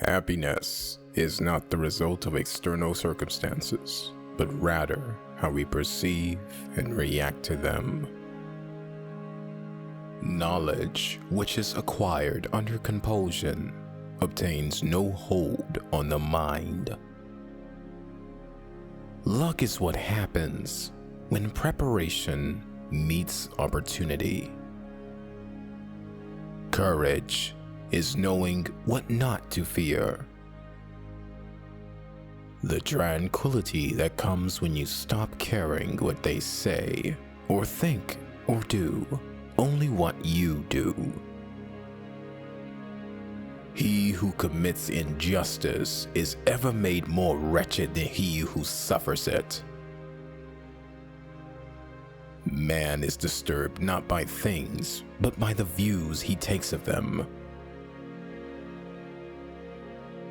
Happiness is not the result of external circumstances, but rather how we perceive and react to them. Knowledge, which is acquired under compulsion, obtains no hold on the mind. Luck is what happens when preparation meets opportunity. Courage is knowing what not to fear. The tranquility that comes when you stop caring what they say, or think, or do, only what you do. He who commits injustice is ever made more wretched than he who suffers it. Man is disturbed not by things, but by the views he takes of them.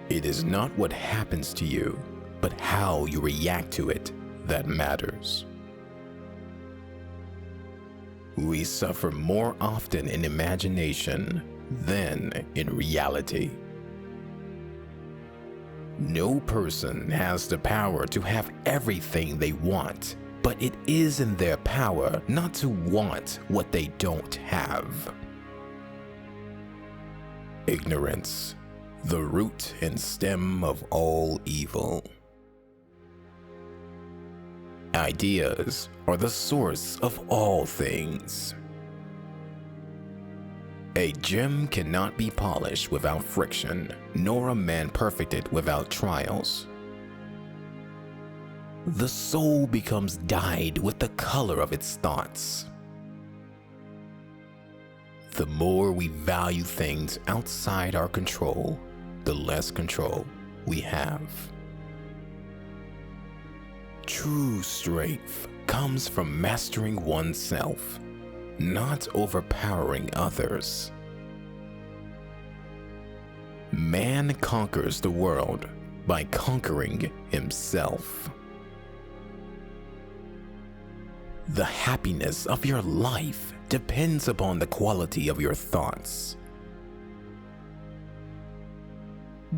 It is not what happens to you, but how you react to it that matters. We suffer more often in imagination than in reality. No person has the power to have everything they want, but it is in their power not to want what they don't have. Ignorance, the root and stem of all evil. Ideas are the source of all things. A gem cannot be polished without friction, nor a man perfected without trials. The soul becomes dyed with the color of its thoughts. The more we value things outside our control, the less control we have. True strength comes from mastering oneself, not overpowering others. Man conquers the world by conquering himself. The happiness of your life depends upon the quality of your thoughts.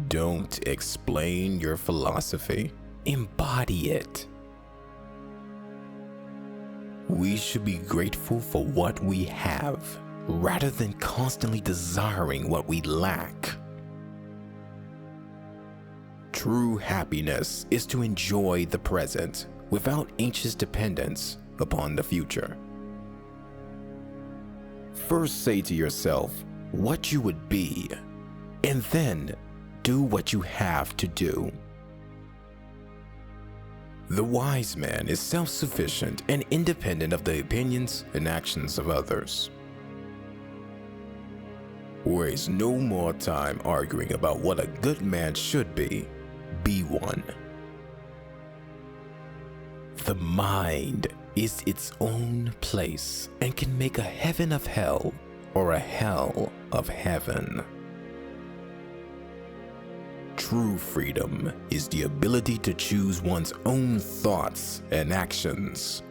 Don't explain your philosophy, embody it. We should be grateful for what we have, rather than constantly desiring what we lack. True happiness is to enjoy the present without anxious dependence upon the future. First say to yourself what you would be, and then do what you have to do. The wise man is self-sufficient and independent of the opinions and actions of others. Waste no more time arguing about what a good man should be one. The mind is its own place and can make a heaven of hell or a hell of heaven. True freedom is the ability to choose one's own thoughts and actions.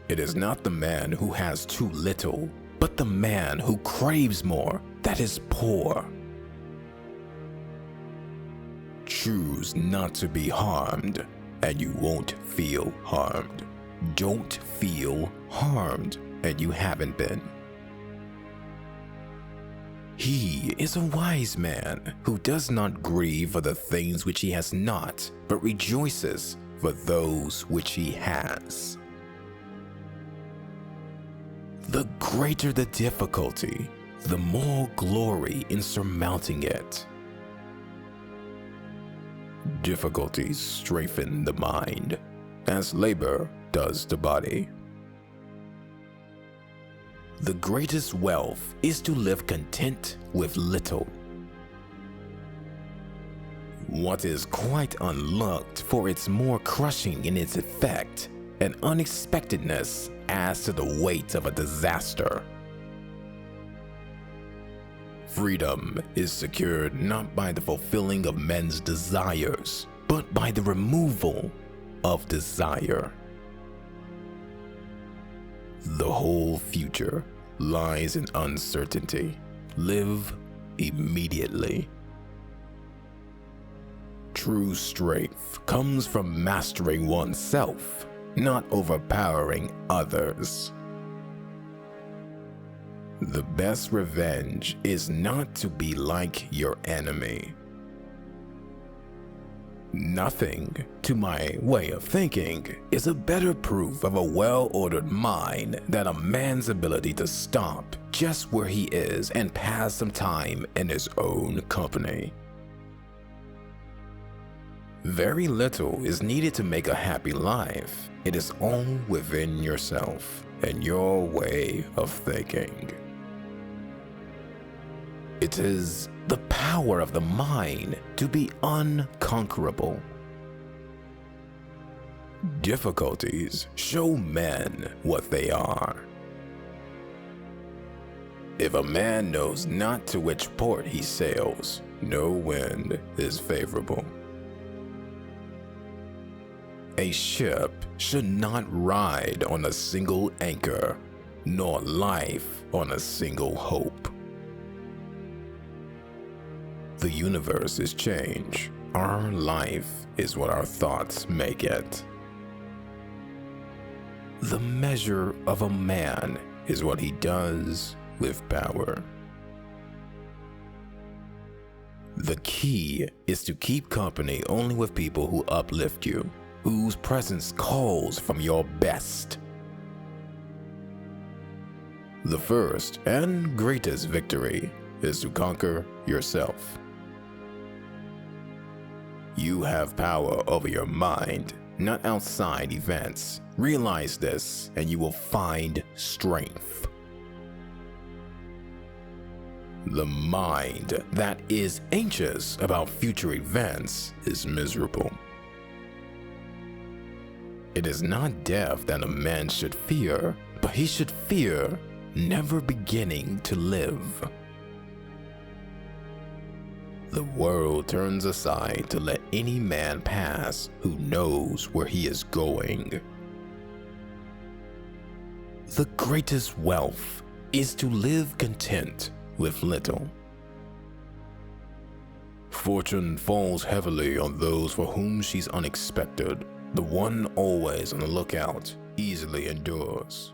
It is not the man who has too little, but the man who craves more that is poor. Choose not to be harmed, and you won't feel harmed. Don't feel harmed, and you haven't been. He is a wise man who does not grieve for the things which he has not, but rejoices for those which he has. The greater the difficulty, the more glory in surmounting it. Difficulties strengthen the mind, as labor does the body. The greatest wealth is to live content with little. What is quite unlooked for its more crushing in its effect, and unexpectedness adds to the weight of a disaster. Freedom is secured not by the fulfilling of men's desires, but by the removal of desire. The whole future lies in uncertainty. Live immediately. True strength comes from mastering oneself, not overpowering others. The best revenge is not to be like your enemy. Nothing, to my way of thinking, is a better proof of a well-ordered mind than a man's ability to stop just where he is and pass some time in his own company. Very little is needed to make a happy life. It is all within yourself and your way of thinking. It is the power of the mind to be unconquerable. Difficulties show men what they are. If a man knows not to which port he sails, no wind is favorable. A ship should not ride on a single anchor, nor life on a single hope. The universe is change. Our life is what our thoughts make it. The measure of a man is what he does with power. The key is to keep company only with people who uplift you, whose presence calls from your best. The first and greatest victory is to conquer yourself. You have power over your mind, not outside events. Realize this and you will find strength. The mind that is anxious about future events is miserable. It is not death that a man should fear, but he should fear never beginning to live. The world turns aside to let any man pass who knows where he is going. The greatest wealth is to live content with little. Fortune falls heavily on those for whom she's unexpected. The one always on the lookout easily endures.